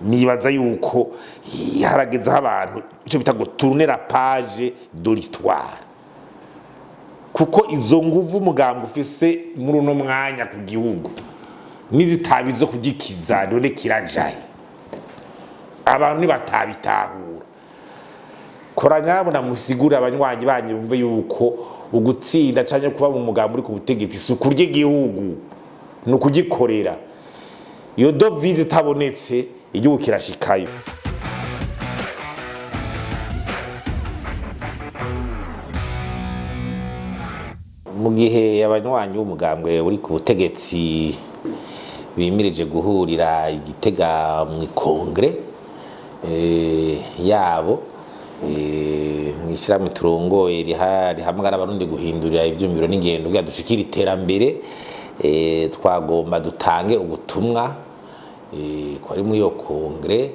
nibaza yuko harageze abantu icyo bita ngo tourner la page de l'histoire, kuko izo nguvu umugambi ufise muri uno mwanya ku gihugu nizitabizo kugikiza none kirajaye, abantu nibatabitahura. Koranyabona musigura abanywanyi banye bumve yuko ugutsinda cyane kuba mu mugambi uri ku butegetsi isuku ry'igihugu no kugikorera. Iyo dovize itabonetse igihugu kirashikayo. Mu gihe abanywanyi b'umugambwe uri ku butegetsi bimirije guhurira Igitega mu kongre yabo mwishiramu turongoye rihamagara abarundi guhindurira ivyumviro n'ingendo kugira dushikira iterambere, twagomba dutange ubutumwa kwari muri yo kongre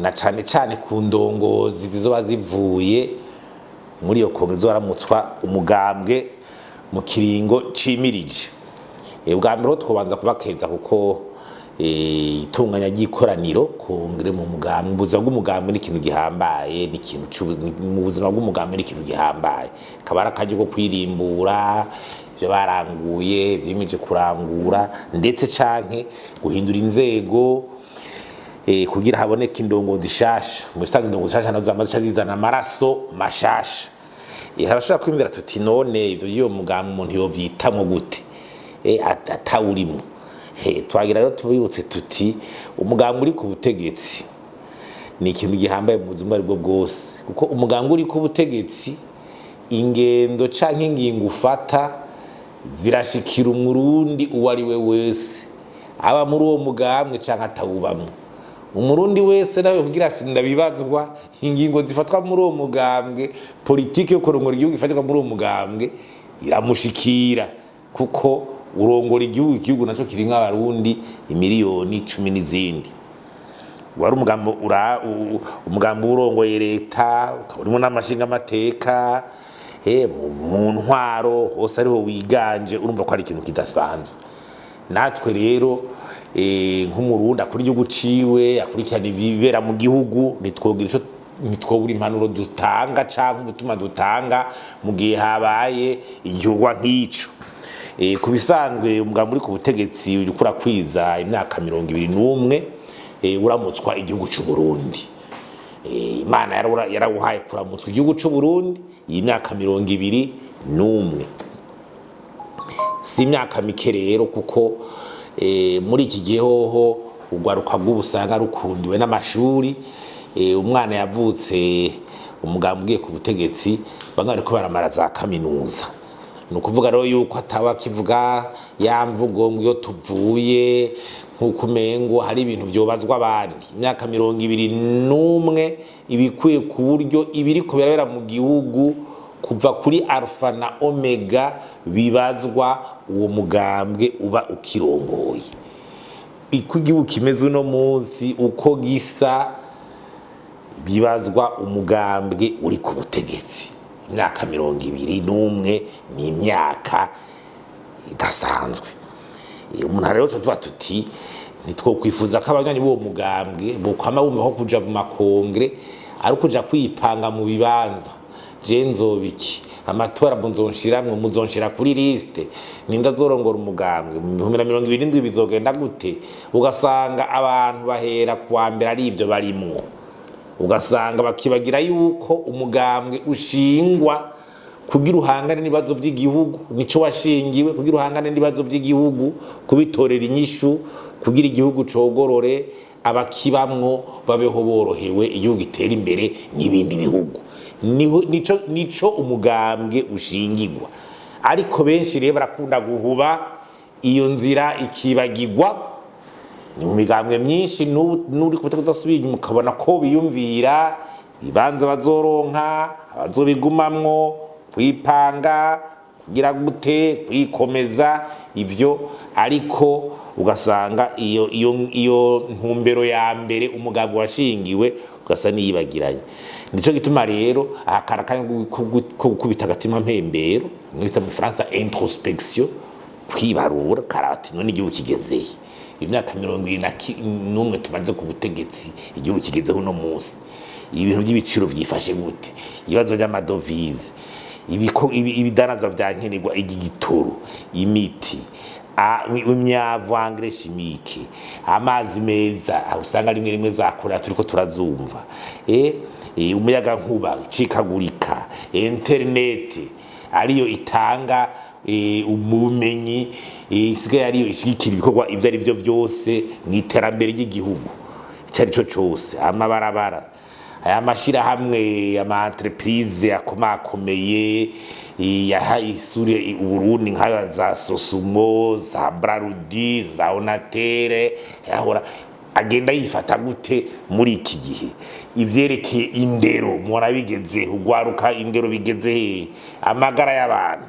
na cane cane ku ndongozi zizoba zivuye muri yo kongre zoramutswa umugambwe mu kiringo cimirije. Ubwa mbere twobanza kubakeza kuko itunganya ry'ikoraniro kongre mu mugambi, ubuzima bw'umugambi ni ikintu gihambaye, ni ikintu mu buzima bw'umugambi ni ikintu gihambaye, kabara kaje ko kwirimbura byo baranguye byimije kurangura ndetse canke guhindura inzego kugira haboneka indongozi shasha. Mu bisanzwe indongozi shasha nazo zamaze zizana amaraso mashasha. Harashobora kwimvira tuti none ivyo iyo mugambi umuntu yovyitamwo gute atawurimo. Twagira rero tubibutse tuti umugambi uri ku butegetsi ni ikintu gihambaye mu buzima aribwo bwose, kuko umugambi uri ku butegetsi ingendo canke ingingo ufata zirashikira umurundi uwo ari we wese, aba muri uwo mugambi canke atawubamwe. Umurundi wese nawe kugira sindabibazwa ingingo zifatwa muri uwo mugambwe, politike yo kurongora igihugu ifatirwa muri uwo mugambwe iramushikira, kuko urongora igihugu naco kiri nk'abarundi imiliyoni 10 n'izindi. Wari umugambi urongoye leta, urimo n'amashinga amateka mu ntwaro hose ariho wiganje, urumva ko ari ikintu kidasanzwe. Natwe rero nk'umurundi akuri igihugu ciwe akurikirana ibibera mu gihugu, nitwobura impanuro dutanga canke ubutuma dutanga mu gihe habaye igihugu nk'ico. Ku bisanzwe umugambi uri ku butegetsi uri kurakwiza imyaka 21 uramutswa igihugu cy'u Burundi. Imana yarawuhaye kuramutswa igihugu cy'u Burundi iyi myaka 21. Si imyaka mike rero, kuko muri iki gihe hoho ugwaruka rw'ubusanga rukundiwe n'amashuri. Umwana yavutse umugambi ugiye ku butegetsi bamwe ariko baramara za kaminuza. Nukuvuga rero yuko atawa kivuga ya mvugo ngo tuvuye nkuko mengo hari ibintu byobazwa abandi. Imyaka 21 ibikwiye ku buryo ibiri ko birabera mu gihugu kuva kuri alfa na omega bibazwa uwo mugambwe uba ukirongoye. Igihugu kimeze uno munsi uko gisa bibazwa umugambwe uri ku butegetsi. Imyaka 21 ni imyaka idasanzwe. Umuntu rero tuba tuti nitwo kwifuza ko abanywanyi b'uwo mugambwe bokwama bumva ko kuja mu makongre ari kuja kwipanga mu bibanza. Je nzobiki amatora bunzonshiramwe muzonshira kuri liste ninda zorongora umugambwe mu 2027 bizogenda gute? Ugasanga abantu bahera kwa mbere ari ibyo barimwo, ugasanga bakibagira yuko umugambwe ushingwa kugira uhangane n'ibibazo by'igihugu, nico washingiwe kugira uhangane n'ibibazo by'igihugu, kubitorera inyishu, kugira igihugu cogorore, abakibamwo babeho borohewe, igihugu gitera imbere n'ibindi bihugu. Nico umugambwe ushingirwa. Ariko benshi rero barakunda guhuba iyo nzira ikibagirwa. Ni mu migambwe myinshi nuri kutasubira inyuma ukabona ko biyumvira bibanza bazoronka, abazobigumamwo, kwipanga, kugira gute, kwikomeza ivyo. Ariko ugasanga iyo ntumbero ya mbere umugambwe washingiwe ugasa niyibagiranye. Nico gituma rero akarakanye ko gukubita agatima mpembero, mwita mu France introspection, kwibarura karati none igihugu kigezeye. imyaka 21 tumaze ku butegetsi igihugu kigezeho no munsi ibintu by'ibiciro byifashe gute ibibazo by'amadovize ibidanazwa byankenerwa igitoro imiti imyavu engrais chimique amazi meza usanga rimwe zakorera turiko turazumva umuyaga nkuba cikagurika internet ariyo itanga ubumenyi isigaye ariyo ishigikira ibikorwa ivyo ari byo byose mu iterambere ry'igihugu cyari cyo cyose amabarabara aya mashira hamwe ama entreprise akomakomeye yaha isuri Burundi nka za Sosumo za Brarudi za Onatere yahora agenda yifata gute muri iki gihe ivyerekeye indero murabigeze ugwaruka indero bigeze amagara y'abantu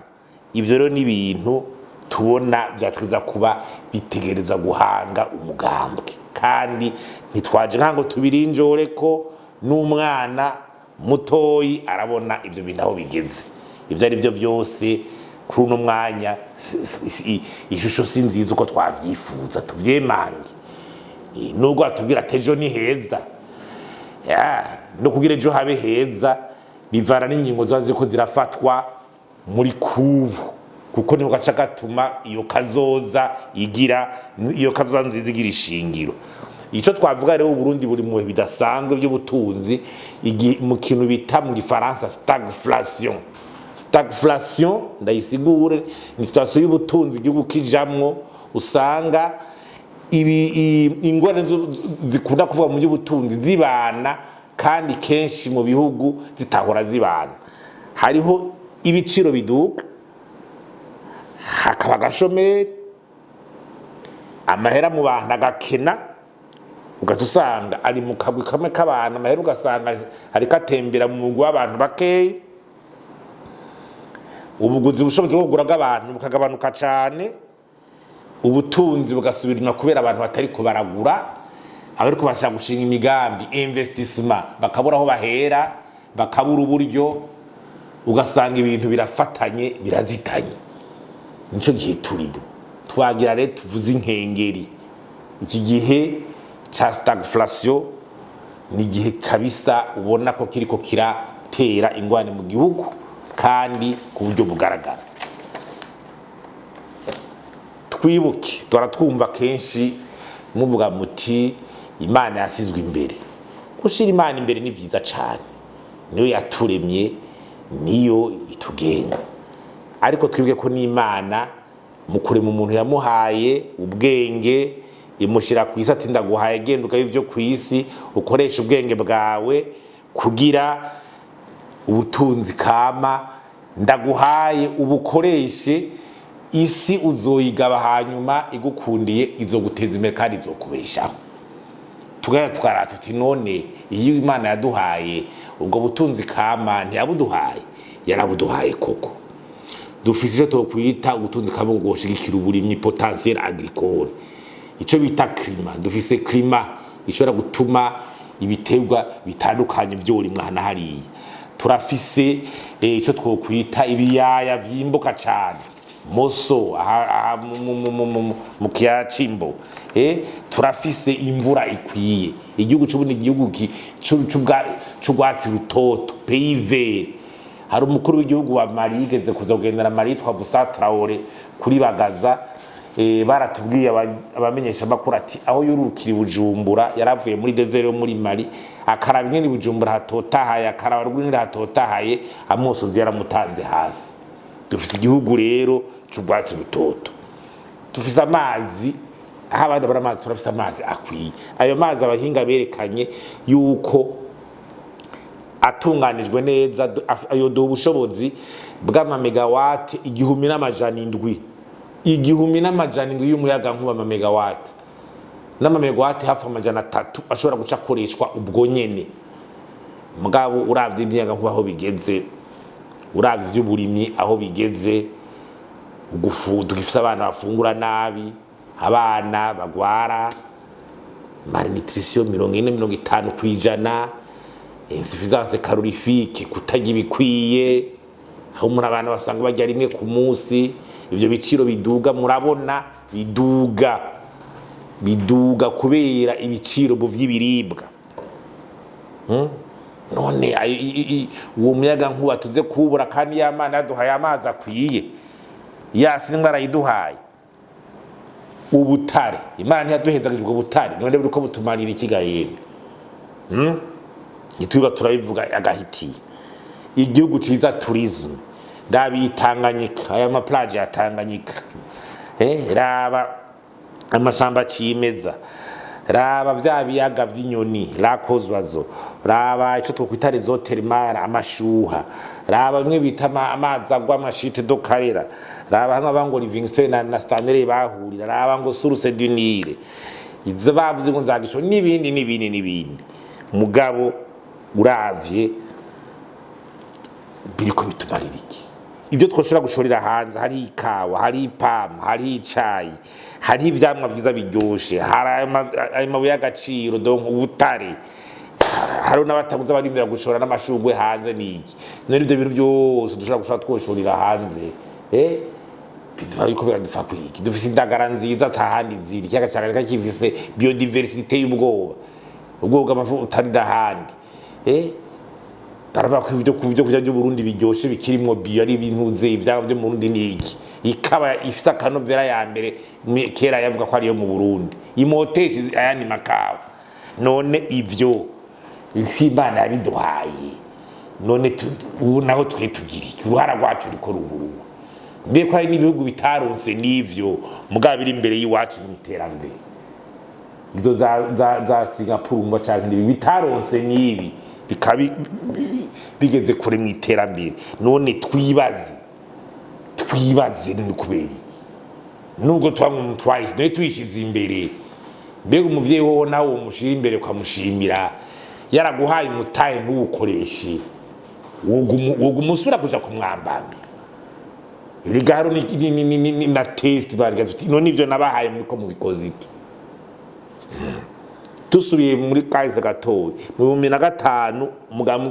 ivyo rero ni ibintu tubona byatwiza kuba bitegereza guhanga umugambwe kandi ntitwaje nkango tubirinjore ko n'umwana mutoyi arabona ivyo bintu aho bigeze ivyo ari byo byose kuri uno mwanya ishusho sinziza uko twavyifuza tuvyemange nubwo atubwira tejo ni heza no kugira ejo habe heza bivana n'ingingo zazo ko zirafatwa muri kubu kuko niho gaca gatuma iyo kazoza nziza igira ishingiro ico twavuga rero Burundi buri mu bidasanzwe by'ubutunzi mu kintu bita mu gifaransa stagflation ndayisigure ni situation y'ubutunzi igihugu kijamwo usanga ingorane zikunda kuvuga mu by'ubutunzi zibana kandi kenshi mu bihugu zitahora zibana hariho ibiciro biduka hakaba gashomeri amahera mu bantu agakena ugatusanga ari mu kabwi kamwe k'abantu amahera ugasanga ari katembera mu mugwi w'abantu bakeye ubuguzi bushobozi bwo kugura abantu bukagabanuka cyane ubutunzi bugasubirima kubera abantu batari ko baragura abariko bashaka gushinga imigambi investissement bakabura aho bahera bakabura uburyo ugasanga ibintu birafatanye birazitanye nico gihe turimo twagira rero tuvuze inkengeri iki gihe cha stagflation ni gihe kabisa ubona ko kiriko kiratera ingwane mu gihugu kandi ku buryo bugaragara twibuke twumva kenshi muvuga muti Imana yasizwe imbere gushira Imana imbere ni vyiza cyane niyo yaturemye niyo itugenga ariko twibwe ko ni Imana mukure mu muntu yamuhaye ubwenge imushira ku isi ati ndaguhaye genduka y'ivyo ku isi ukoresha ubwenge bwawe kugira ubutunzi kama ndaguhaye ubukoreshe isi uzoyigaba hanyuma igukundiye izoguteza imbere kandi izokubeshaho tugaya twarata tuti none iyo Imana yaduhaye ubwo butunzi kama ntiyabuduhaye yarabuduhaye koko dufise icyo tokwita ubutunzi kama ngo bushigikira uburimyi potentiel agricole ico bita climat dufise climat ishobora gutuma ibiterwa bitandukanye byorimwa hana hariya turafise ico twokwita ibiyaya vyimbuka cyane moso mu kiyacimbo turafise imvura ikwiye igihugu cy'ubundi igihugu c'ubwatsi rutoto pays hari umukuru w'igihugu wa Mali yigeze kuza kugendera Mali twa Busa Traore kuri Bagaza baratubwiye abamenyesha makuru ati aho yurukiri Bujumbura yaravuye muri desert yo muri Mali akaraba nyene Bujumbura hatotahaye akaraba rw'nyine hatotahaye amosozi yaramutanze hasi dufise igihugu rero c'ubwatsi rutoto dufise amazi aho abandi baramazi turafise amazi akwiye ayo mazi abahinga berekanye yuko atunganijwe neza ayo do ubushobozi bw'ama megawati 1700 y'umuyaga nkuba ama megawati n'ama megawati hafi amajana 3 ashobora guca koreshwa ubwo nyene mugabo uravye imyaga nkuba aho bigeze uravye ivy'uburimyi aho bigeze dufise abana bafungura nabi abana bagwara malnutrition 40-50% insuffisance calorifique kutagira ibikwiye aho umuntu abana basanga bajya rimwe ku munsi ivyo biciro biduga murabona biduga biduga kubera ibiciro mu vy'ibiribwa. None uwo muyaga nkuba tuze kubura kandi y'Imana yaduhaye amazi akwiye, yasi n'ingara yiduhaye ubutare, Imana ntiyaduhezagije ubwo butare, none buriko butumarira ikigayembe. Itwiga turabivuga agahitiye. Igihugu ciza tourism ndabitanganyika, aya ma plage ya Tanganyika, raba amashamba cimeza, raba vya biyaga vy'inyoni lakozwazo, raba ico twokwita rezo termara amashuha, raba bimwe bita amazi agwa amashite do karera, raba hamwe abango Livingstone na Stanley bahurira, raba ngo source du Nil, izo bavuze ngo nzagisho n'ibindi mugabo uravye biriko bitumarira iki? Ibyo twoshobora gushorera hanze, hari ikawa, hari ipampa, hari icayi, hari ivyamwa byiza biryoshe, hari amabuye y'agaciro donc ubutare, hari n'abatabuza barimira gushora n'amashugwe hanze niki. None ibyo bintu byose dushobora gushora twoshorera hanze, bitwariko bidupfa kwiki. Dufise indagara nziza atahandi ziri, ikiyaga Tanganyika kifise biodiversité y'ubwoba, ubwoba bw'amafu utari dahandi. Tarava ku byo kujya byo Burundi biryoshe bikirimwo bio ari ibintu ze ivyabo byo mu Burundi niki. Ikaba ifisa kanovera ya mbere kera yavuga ko ari yo mu Burundi, imoteshe ayandi makawa. None ivyo Imana yabiduhaye, none ubu naho twe tugiriki uruhara rwacu riko ruguru. Mbe ko hari n'ibihugu bitaronse n'ivyo mugabo biri imbere y'iwacu mu iterambere. Izo za Singapore ngo cyangwa bitaronse n'ibi bikabi bigeze kure mu iterambere. None twibaze ni kubera nubwo twangu twice no twishize imbere. Mbega umuvyeyi wowe nawo umushira imbere kwamushimira, yaraguhaye umutaye ntuwukoreshe, wogu musura kuja kumwambambira. Irigaro ni na test barga tuti none ivyo nabahaye muri ko mubikoze iki. Tusubiye muri kahise gatowe mu 2005 umugambi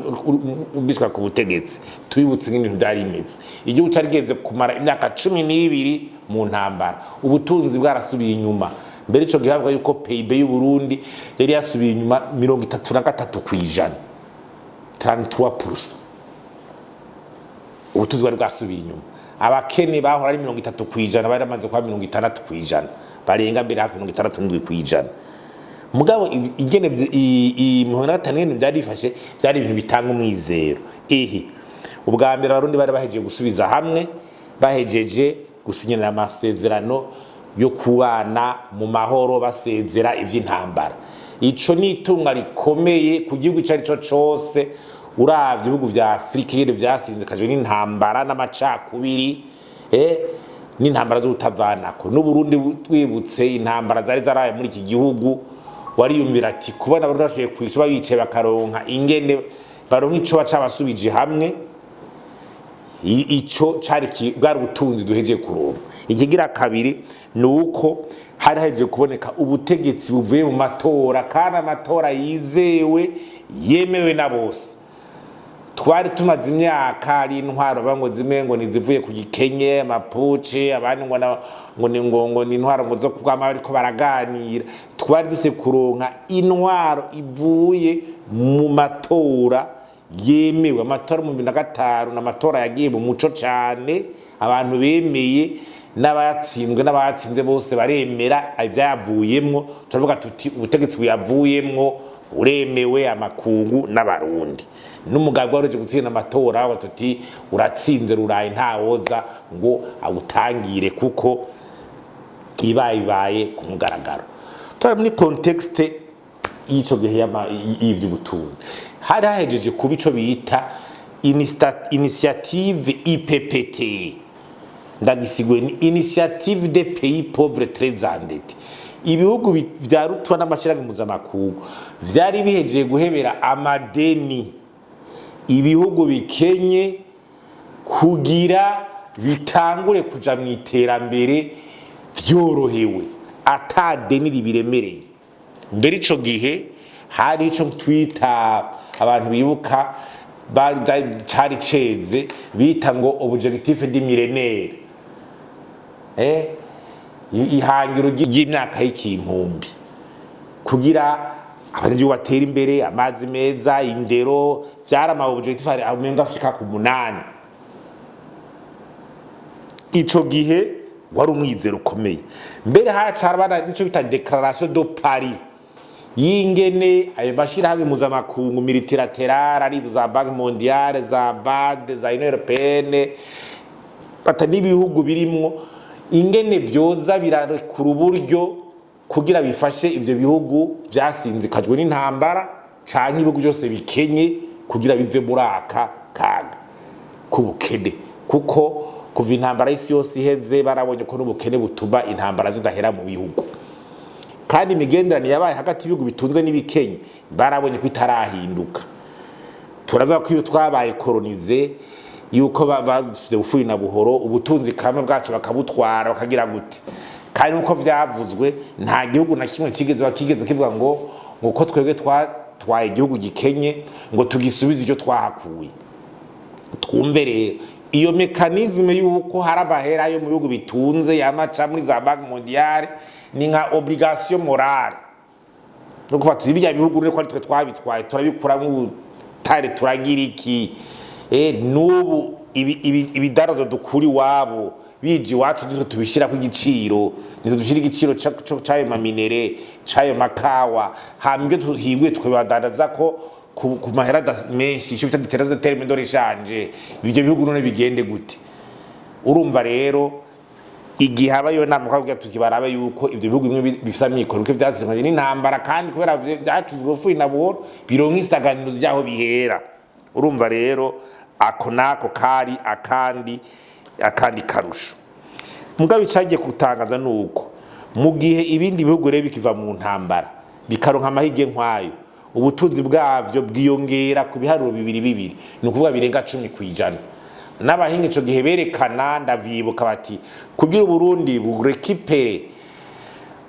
ubishika ku butegetsi twibutse nk'ibintu byari imeze. Igihugu carigeze kumara imyaka 12 mu ntambara, ubutunzi bwarasubiye inyuma. Mbere ico gihabwa yuko PIB y'u Burundi yari yasubiye inyuma 33%, 33%. Ubutunzi bwari bwasubiye inyuma. Abakene bahora ari 30%, bari amaze kwa 60%, barenga mbere hafi 67%. Mugabo igene muhonatane byari bifashe, byari ibintu bitanga umwizero. Ubwa mbere abarundi bari bahejeje gusubiza hamwe, bahejeje gusinyana amasezerano yo kubana mu mahoro, basezera ivy'intambara. Ico ni itunga rikomeye ku gihugu cari cyo cose. Uravye ibihugu vya Afrika yere vyasinzikajwe n'intambara n'amacakubiri, n'intambara z'utavanako. N'u Burundi twibutse intambara zari zaraye muri iki gihugu, wariyumvira ati kubona abantu bashoboye kwishuba bicaye bakaronka ingene baronka ico bacabasubije hamwe. Ico cari bwari ubutunzi duhejeje kuronka. Ikigira kabiri nuko hari haje kuboneka ubutegetsi buvuye mu matora, kandi amatora yizewe yemewe na bose. Twari tumaze imyaka ari intwaro bango zimwe ngo nizivuye ku gikenye amapuce, abandi ngo ni intwaro ngo zo kwama ariko baraganira. Twari duse kuronka intwaro ivuye mu matora yemewe. Amatora mu 2005 n'amatora yagiye mu muco cyane, abantu bemeye n'abatsinzwe n'abatsinze bose baremera ivyavuyemwo. Turavuga tuti ubutegetsi buyavuyemwo uremewe amakungu n'abarundi. N'umugabo wareje gutsinda amatora aho tuti uratsinze ruraye ntawoza ngo agutangire kuko ibaye ku mugaragaro. Twa muri context y'ico gihe y'ivy'ubutunzi hari hahejeje kuba ico bita initiative IPPT, ndagisigwe ni initiative des pays pauvres très endettés. Ibihugu vyarutwa n'amashirahamwe mpuzamakungu vyari bihejeje guhebera amadeni ibihugu bikenye kugira bitangure kuja mu iterambere vyorohewe atadeni ribiremereye. Mbere ico gihe hari ico twita abantu bibuka cari ceze bita ngo objectif du millénaire. ihangiro ry'imyaka y'ikimpumbi kugira abanyagihugu batera imbere, amazi meza, indero, vyari ama objectif amenga afika ku 8. Ico gihe wari umwizero ukomeye. Mbere hacara bana nico bita déclaration de Paris yingene ayo mashirahamwe mpuzamakungu multilateral arizo za Banque Mondiale, za BAD, za Union Européenne, batani ibihugu birimwo ingene vyoza birarekura uburyo kugira bifashe ivyo bihugu vyasinzikajwe n'intambara canke ibihugu byose bikenye kugira bive muri aka kaga kubukene, kuko kuva intambara y'isi yose iheze barabonye ko n'ubukene butuma intambara zidahera mu bihugu, kandi imigenderanire yabaye hagati y'ibihugu bitunze n'ibikenye barabonye ko itarahinduka. Turavuga ko iyo twabaye kolonize yuko bafite bufuri na buhoro ubutunzi kamwe bwacu bakabutwara bakagira gute, kandi uko vyavuzwe nta gihugu na kimwe kigeze kivuga ngo uko twebwe twaye igihugu gikenye ngo tugisubize ivyo twahakuye. Twumve rero iyo mekanizme yuko hari abahera yo mu bihugu bitunze yamaca muri za Banque Mondiale ni nka obligation morale no kufata ibijya bihugu rero ko ari twe twabitwaye turabikuramwo tare turagira iki nubu ibidarazo dukuri wabo biji wacu nitwe tubishira ku giciro, nitwe dushira igiciro cayo maminere cayo makawa hambwe tuhingwe twebadaraza ko ku mahera menshi ico bita terme de terme d'origine. Ibyo bihugu none bigende gute? Urumva rero igihe abayo nama kavuga tukibarabe yuko ivyo bihugu bimwe bifisa amikoro bike byazimanye n'intambara, kandi kubera byacuzwe ufuyi na buhoro bironka isaganiro ryaho bihera. Urumva rero ako nako kari akandi karusho. Mugabe cagiye kutangaza nuko mu gihe ibindi bihugu rero bikiva mu ntambara bikaronka amahige nkwayo, ubutunzi bwavyo bwiyongera ku biharuro bibiri ni ukuvuga birenga 10%. N'abahinga ico gihe berekana ndavyibuka bati kugira Burundi burekipere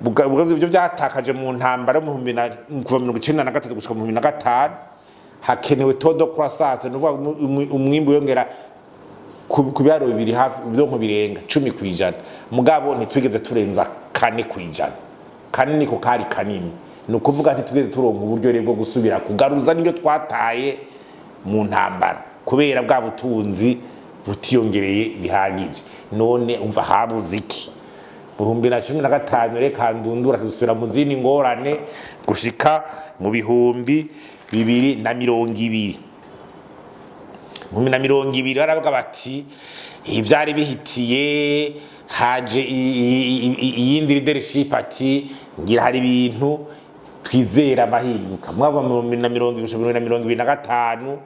bugazo byo byatakaje mu ntambara mu 1993 gushika mu 2005 hakenewe todo croissance, nuvuga umwimbo yongera ku biharuro bibiri hafi byonko birenga 10%. Mugabo ntitwigeze turenza 4%. Kanini ko kari kanini, nukuvuga ntitwigeze turonka uburyo rero bwo gusubira kugaruza n'ibyo twataye mu ntambara kubera bwa butunzi butiyongereye bihagije. None umva habuze iki? Mu 2015 reka ndundura dusubira mu zindi ngorane gushika mu 2020. Mu 2020 baravuga bati ivyari bihitiye haje iyindi leadership ati ngira hari ibintu twizera amahinduka. Mwava mu 2025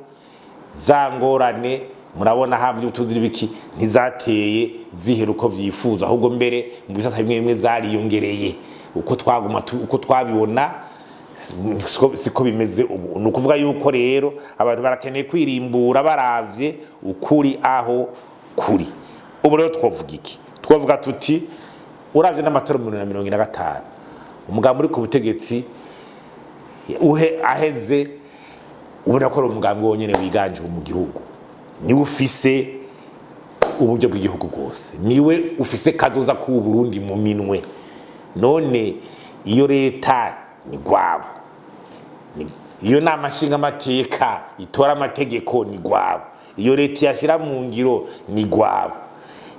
za ngorane murabona hamwe utuzi biki ntizateye zihera uko vyifuza, ahubwo mbere mu bisata bimwe bimwe zariyongereye. Uko twabibona siko bimeze ubu. Nukuvuga yuko rero abantu barakeneye kwirimbura baravye ukuri aho kuri. Ubu rero twovuga iki? Twovuga tuti uravye n'amatora mu 2025 umugambi uri ku butegetsi aheze ubona ko umugambi wonyene wiganje mu gihugu, niwe ufise uburyo bw'igihugu bwose, niwe ufise kazoza ku Burundi mu minwe. None iyo leta ni gwabo, iyo nama nshinga amateka itora amategeko ni gwabo, iyo leta yashira mu ngiro ni gwabo,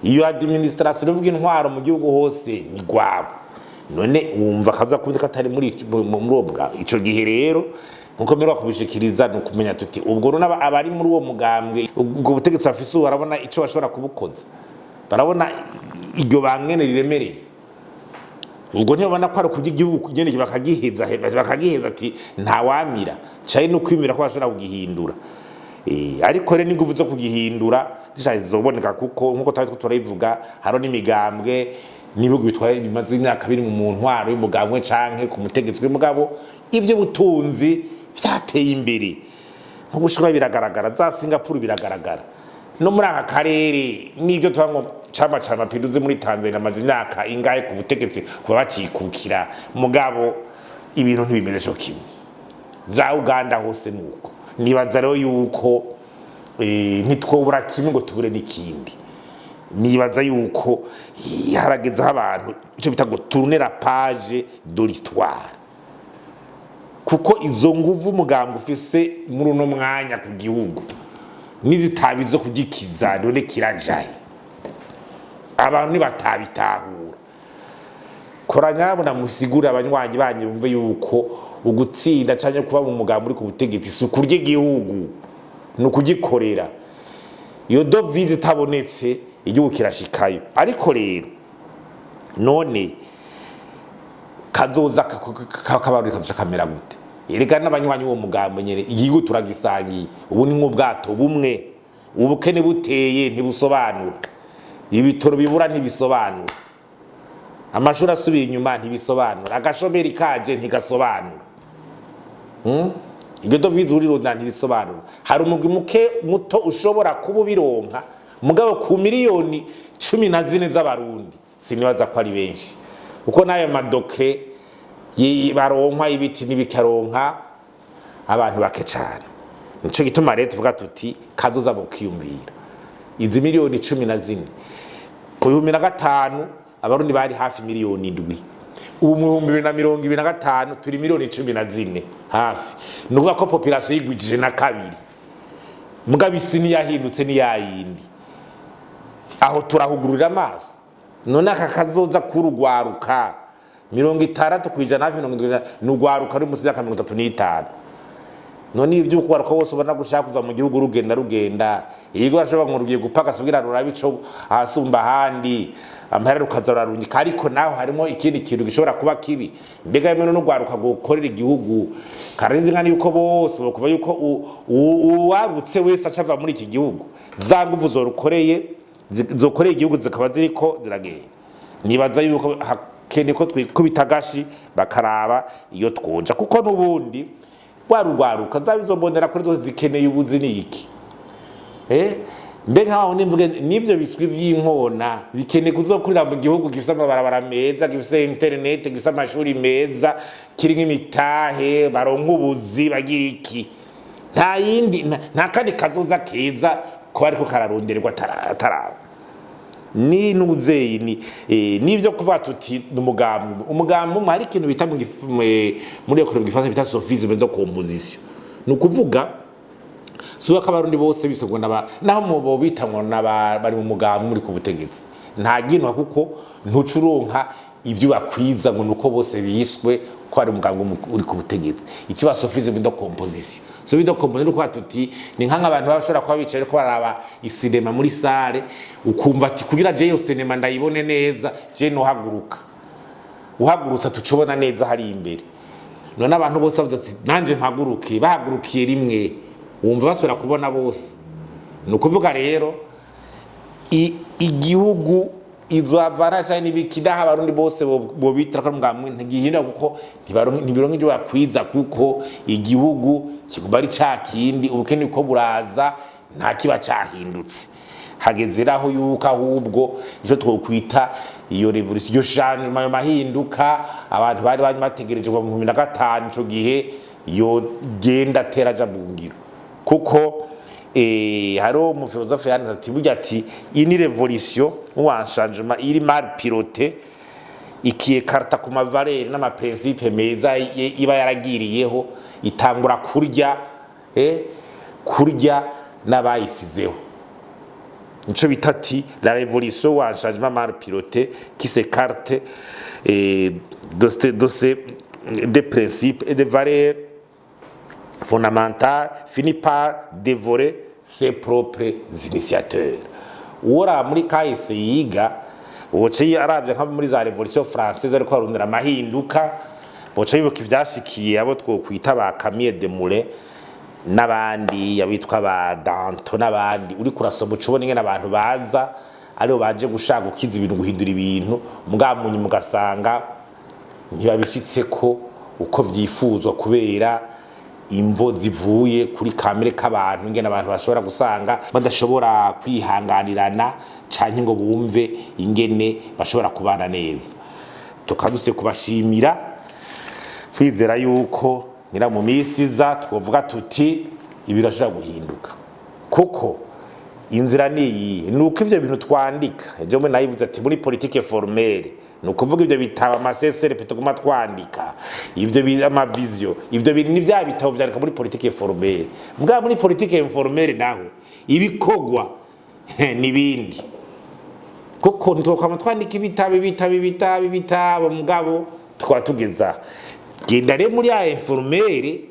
iyo administration uvuga intwaro mu gihugu hose ni gwabo. None wumva kaza kundi katari muri murobwa ico gihe rero nkuko mero kubishikiriza no kumenya tuti ubwo runa abari muri uwo mugambwe ubwo butegetsi afise barabona ico bashobora kubukoza, barabona iryo bangene riremereye. Ubwo ntibabona ko ari kujya igihugu kugendeke bakagiheza ati nta wamira cyayi no kwimira ko bashobora kugihindura. Ariko rero n'ingufu zo kugihindura zishaje zoboneka, kuko nkuko twari turayivuga haro n'imigambwe n'ibihugu bitwaye bimaze imyaka biri mu ntwaro y'umugambwe canke ku mutegetsi w'umugabo. Ivyo butunzi vyateye imbere nko gushira biragaragara, za Singapore biragaragara, no muri aka karere n'ibyo twango chama cha mapinduzi muri Tanzania amaze imyaka ingahe ku butegetsi kuba bacikukira. Mugabo ibintu ntibimeze cyo kimwe, za Uganda hose nuko. Nibaza rero yuko ntitwobura kimwe ngo tubure n'ikindi. nibaza yuko harageze abantu icyo bita ngo tourner la page de l'histoire, kuko izo nguvu umugambi ufise muri uno mwanya ku gihugu nizitabizo kugikiza none kirajaye, abantu nibatabitahura. Koranyabona musigura abanywanyi banye bumve yuko ugutsinda cyane kuba mu mugambi uri ku butegetsi isuku ry'igihugu no kugikorera. Iyo dovize itabonetse igihugu kirashikayo. Ariko rero none kazoza kabaruri kazoza kamera gute? Erega n'abanywanyi wo mugambi nyene igihugu turagisangiye. Ubu ni nk'ubwato bumwe, ubukene buteye ntibusobanura, ibitoro bibura ntibisobanura, amashuri asubiye inyuma ntibisobanura, agashomeri kaje ntigasobanura. Ibyo dovize urironda ntibisobanura. Hari umugwi muto ushobora kuba ubironka mugabo ku miliyoni 14 z'abarundi sinibaza ko ari benshi, uko nayo madokre baronka ibiti n'ibikaronka abantu bake cyane. Nico gituma rero tuvuga tuti kazoza bukiyumvira izi miliyoni 14 ku 2005 abarundi bari hafi miliyoni 7, ubu mu 2025 turi miliyoni 14 hafi. Nuvuga ko population yigwijije na kabiri, mugabo isi ni yahindutse ni yayindi. Aho turahugurira amaso none aka kazoza kurugwaruka 60 kwijana hafi 70 n'ugwaruka ari musi ya 35. None ibyo ukwaruka bose ubona gushaka kuva mu gihugu rugenda yigo ashobora ngo rugiye gupaka subira rurabico asumba handi amahera rukazararungika. Ariko naho harimo ikindi kintu gishobora kuba kibi, mbega yemwe no gwaruka gukorera igihugu karenze nkani yuko bose bakuva yuko uwagutse wese acava muri iki gihugu za nguvu zokoreye igihugu zikaba ziriko ziragenda. Nibaza yuko hakene ko twikubitagashi bakaraba iyo twoja, kuko nubundi warugwaruka zabizobondera kuri zose zikeneye ubuzi niki. Mbega aho nimvuge nivyo biswi vy'inkona bikene kuzokurira mu gihugu gifise amabarabara meza, gifise internet, gifise amashuri meza, kiri nk'imitahe baronka ubuzi bagira iki. Nta yindi nta kandi kazoza keza ko ariko kararonderwa taraba ni nuzeyi nivyo kuva tuti umugambi hari ikintu bita muri ekonomi gifaransa bita sophisme de composition. Nukuvuga suwa kabarundi bose bisogwa naho mu bitamwa bari mu mugambi muri ku butegetsi nta ginwa, kuko ntucuronka ibyo bakwiza ngo nuko bose biswe ko ari umugambi uri ku butegetsi. Ikiba sophisme de composition so bido komponero kwa tuti ni nkanga abantu bashobora kuba bicaye ko baraba isinema muri sale ukumva ati kugira je yo sinema ndayibone neza je no uhagurutsa tucobona neza hari imbere. None abantu bose bavuze ati nanje mpaguruke, bahagurukiye rimwe wumva basubira kubona bose. Nukuvuga rero igihugu izwavana cyane bikidaha abarundi bose bo bitira ko mugamwe ntigihinda kuko ntibironke ibyo bakwiza, kuko igihugu kigubari cakindi ubukene ko buraza nta kiba cahindutse. Hagezeraho yuko ahubwo icyo twokwita iyo revolution, iyo changement, mahinduka abantu bari bategereje kuva mu 2005 ico gihe yo genda teraja bungiro. Kuko haro mu philosophe yanditse ati burya ati ini revolution ou un changement iri mal piloté ikiekarta ku mavalere n'ama principe meza iba yaragiriyeho itangura kurya n'abayisizeho. Nico bitati la révolution ou un changement mal piloté qui s'écarte des principes et des valeurs fondamentales finit par dévorer ses propres initiateurs. Ora muri kahise yiga woce arabye nka muri za revolution française ariko arundira mahinduka woce yibuka ivyashikiye abo twokwita ba Camille de Moulin n'abandi yabitwa ba Danto n'abandi. Uri kurasoma ucubona ingene abantu baza ariho baje gushaka gukiza ibintu, guhindura ibintu, mugamunyi mugasanga ntibabishitse ko uko vyifuzwa kubera imvo zivuye kuri kamere k'abantu. Ingene abantu bashobora gusanga badashobora kwihanganirana canke ngo bumve ingene bashobora kubana neza. Tukaduse kubashimira twizera yuko ngira mu misiza twovuga tuti ibirashobora guhinduka, kuko inzira niyi nuko ivyo bintu twandika ejo mwe nayivuze ati muri politique formelle nukuvuga ivyo bitaba amasesere petuguma twandika ivyo amavision ivyo bintu ni vya bitabo vyandika muri politique formelle mbwa muri politique informelle naho ibikogwa nibindi kuko ntitwokama twandika ibitabo mugabo twatugeza genda re muri ya informelle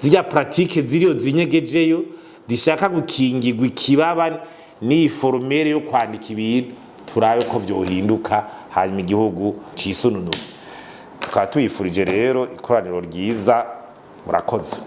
zirya pratique ziriyo zinyegejeyo dishaka gukingirwa ikibaba ni formelle yo kwandika ibintu turabe ko byohinduka hanyuma igihugu cisununura tukaba tuyifurije rero ikoraniro ryiza murakoze.